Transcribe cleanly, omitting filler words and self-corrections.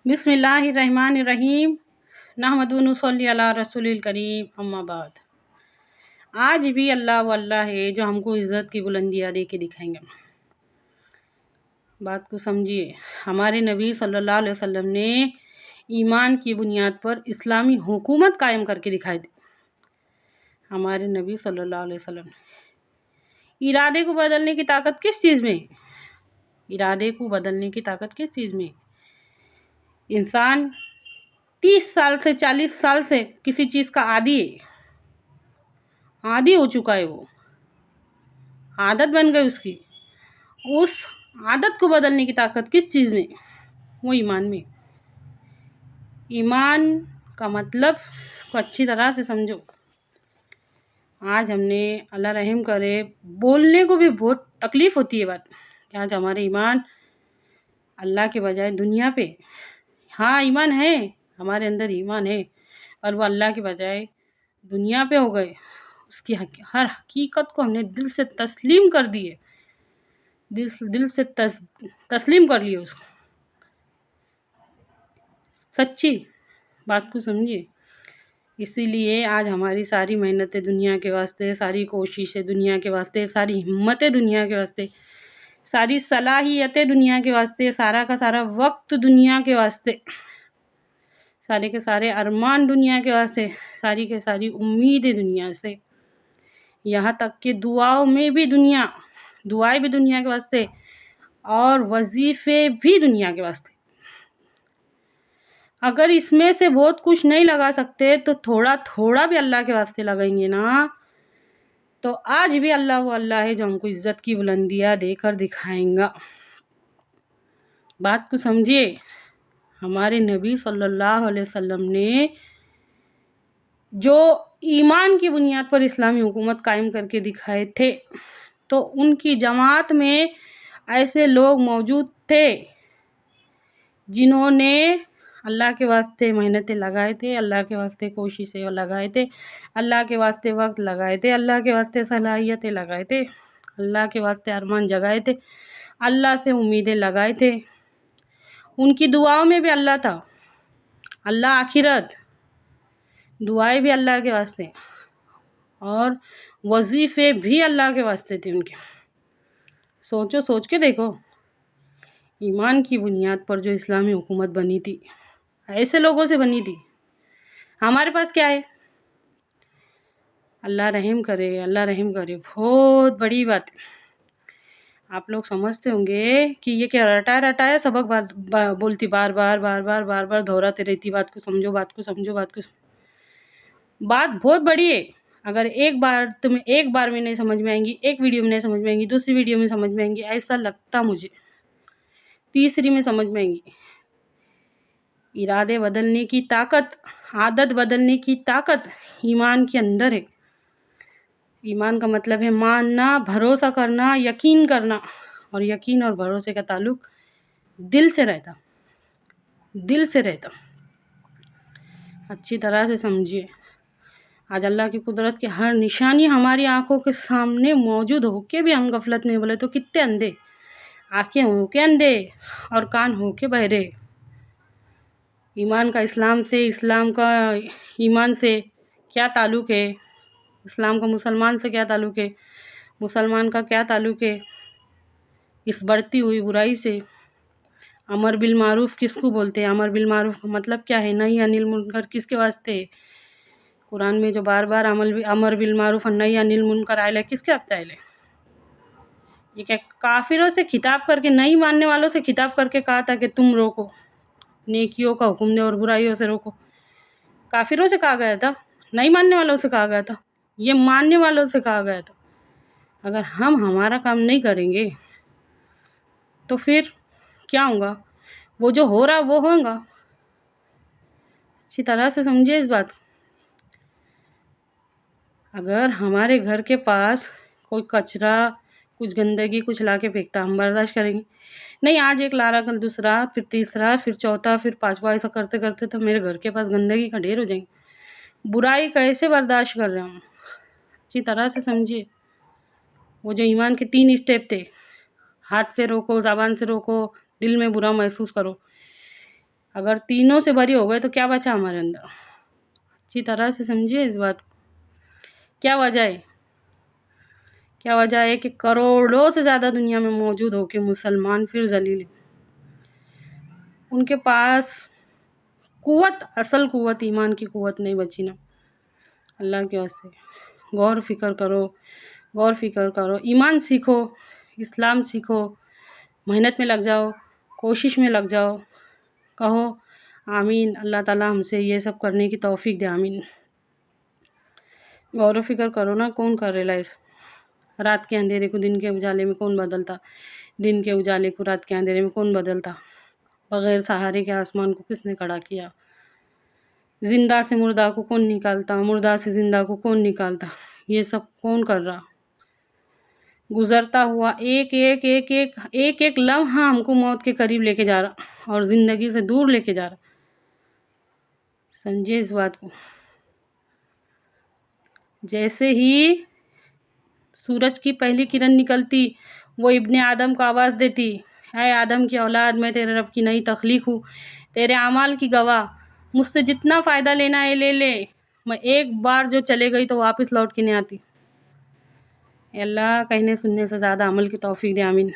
बिस्मिल्लाहिर्रहमानिर्रहीम। नहमदुहु नसल्ली अला रसूलिल करीम, अम्मा बाद। आज भी अल्लाह वो अल्लाह है जो हमको इज़्ज़त की बुलंदियाँ दे के दिखाएंगे। बात को समझिए। हमारे नबी सल्लल्लाहु अलैहि वसल्लम ने ईमान की बुनियाद पर इस्लामी हुकूमत कायम करके दिखाई दी। हमारे नबी सल्लल्लाहु अलैहि वसल्लम ने इरादे को बदलने की ताकत किस चीज़ में? इरादे को बदलने की ताकत किस चीज़ में? इंसान 30 साल से 40 साल से किसी चीज़ का आदी हो चुका है, वो आदत बन गई उसकी। उस आदत को बदलने की ताकत किस चीज़ में? वो ईमान में। ईमान का मतलब को अच्छी तरह से समझो। आज हमने, अल्लाह रहम करे, बोलने को भी बहुत तकलीफ़ होती है बात कि आज हमारे ईमान अल्लाह के बजाय दुनिया पे, हाँ ईमान है, हमारे अंदर ईमान है, और वो अल्लाह के बजाय दुनिया पे हो गए। उसकी हर हकीकत को हमने दिल से तस्लीम कर दिए, दिल से तस्लीम कर लिए उसको। सच्ची बात को समझिए। इसीलिए आज हमारी सारी मेहनतें दुनिया के वास्ते, सारी कोशिशें दुनिया के वास्ते, सारी हिम्मतें दुनिया के वास्ते, सारी सलाहियतें दुनिया के वास्ते, सारा का सारा वक्त दुनिया के वास्ते, सारे के सारे अरमान दुनिया के वास्ते, सारी के सारी उम्मीदें दुनिया से, यहाँ तक कि दुआएं भी दुनिया के वास्ते, और वजीफ़े भी दुनिया के वास्ते। अगर इसमें से बहुत कुछ नहीं लगा सकते तो थोड़ा थोड़ा भी अल्लाह के वास्ते लगाएंगे ना, तो आज भी अल्लाह वो अल्लाह है जो हमको इज़्ज़त की बुलंदियाँ देकर दिखाएंगा। बात को समझिए। हमारे नबी सल्लल्लाहु अलैहि वसल्लम ने जो ईमान की बुनियाद पर इस्लामी हुकूमत कायम करके दिखाए थे, तो उनकी जमात में ऐसे लोग मौजूद थे जिन्होंने अल्लाह के वास्ते मेहनतें लगाए थे, अल्लाह के वास्ते कोशिशें लगाए थे, अल्लाह के वास्ते वक्त लगाए थे, अल्लाह के वास्ते सलाहियतें लगाए थे, अल्लाह के वास्ते अरमान जगाए थे, अल्लाह से उम्मीदें लगाए थे। उनकी दुआओं में भी अल्लाह था, अल्लाह आखिरत, दुआएं भी अल्लाह के वास्ते, और वजीफ़े भी अल्लाह के वास्ते थे उनके। सोच के देखो, ईमान की बुनियाद पर जो इस्लामी हुकूमत बनी थी, ऐसे लोगों से बनी थी। हमारे पास क्या है? अल्लाह रहम करे। बहुत बड़ी बात है। आप लोग समझते होंगे कि ये क्या रटाया सबक बोलती बार बार दोहराते रहती। बात को समझो। बात बहुत बड़ी है। अगर तुम्हें एक बार में नहीं समझ में आएंगी, एक वीडियो में नहीं समझ में आएंगी, दूसरी वीडियो में समझ में आएंगी, ऐसा लगता मुझे तीसरी में समझ में आएंगी। इरादे बदलने की ताकत, आदत बदलने की ताकत ईमान के अंदर है। ईमान का मतलब है मानना, भरोसा करना, यकीन करना, और यकीन और भरोसे का ताल्लुक दिल से रहता। अच्छी तरह से समझिए। आज अल्लाह की कुदरत की हर निशानी हमारी आंखों के सामने मौजूद होके भी हम गफलत में बोले तो कितने अंधे, आंखें होके अंधे और कान होके बहरे। ईमान का इस्लाम से, इस्लाम का ईमान से क्या ताल्लुक़ है? इस्लाम का मुसलमान से क्या ताल्लुक़ है? मुसलमान का क्या ताल्लुक़ है इस बढ़ती हुई बुराई से? अमर बिल मारूफ किसको बोलते हैं? अमर बिल मारूफ का मतलब क्या है? नही अनिल मुनकर किसके वास्ते है? कुरान में जो बार बार अमर बिल मारूफ और नही अनिल मुनकर आयल, किसके वास्ते आयल? ये क्या काफिरों से खिताब करके, नहीं मानने वालों से खिताब करके कहा था कि तुम रोको, नेकियों का हुक्म दे और बुराइयों से रोको? काफिरों से कहा गया था, नहीं मानने वालों से कहा गया था? ये मानने वालों से कहा गया था। अगर हम हमारा काम नहीं करेंगे तो फिर क्या होगा? वो जो हो रहा वो होगा। अच्छी तरह से समझिए इस बात। अगर हमारे घर के पास कोई कचरा, कुछ गंदगी, कुछ ला के फेंकता, हम बर्दाश्त करेंगे? नहीं, आज एक ला रहा, कल दूसरा, फिर तीसरा, फिर चौथा, फिर पांचवा, ऐसा करते करते तो मेरे घर के पास गंदगी का ढेर हो जाएंगे। बुराई कैसे बर्दाश्त कर रहे हम? अच्छी तरह से समझिए। वो जो ईमान के 3 स्टेप थे, हाथ से रोको, ज़बान से रोको, दिल में बुरा महसूस करो, अगर तीनों से बरी हो गए तो क्या बचा हमारे अंदर? अच्छी तरह से समझिए इस बात को। क्या वजह है? क्या वजह है कि करोड़ों से ज़्यादा दुनिया में मौजूद होके मुसलमान फिर जलील हैं। उनके पास कुव्वत, असल कुव्वत, ईमान की कुव्वत नहीं बची ना। अल्लाह के वास्ते गौर फिक्र करो, गौर फिक्र करो, ईमान सीखो, इस्लाम सीखो, मेहनत में लग जाओ, कोशिश में लग जाओ। कहो आमीन, अल्लाह ताला हमसे ये सब करने की तौफीक दे, आमीन। गौर फिक्र करो ना, कौन कर रियलाइज? रात के अंधेरे को दिन के उजाले में कौन बदलता? दिन के उजाले को रात के अंधेरे में कौन बदलता? बगैर सहारे के आसमान को किसने खड़ा किया? जिंदा से मुर्दा को कौन निकालता? मुर्दा से जिंदा को कौन निकालता? ये सब कौन कर रहा? गुजरता हुआ एक एक एक एक एक एक लम्हा हमको मौत के करीब लेके जा रहा और जिंदगी से दूर लेके जा रहा। समझिए इस बात को। जैसे ही सूरज की पहली किरण निकलती, वो इब्ने आदम को आवाज़ देती, ऐ आदम की औलाद, मैं तेरे रब की नई तख्लीक हूँ, तेरे अमाल की गवाह, मुझसे जितना फ़ायदा लेना है ले ले, मैं एक बार जो चले गई तो वापस लौट के नहीं आती। अल्लाह कहने सुनने से ज़्यादा अमल की तौफीक दे, आमीन।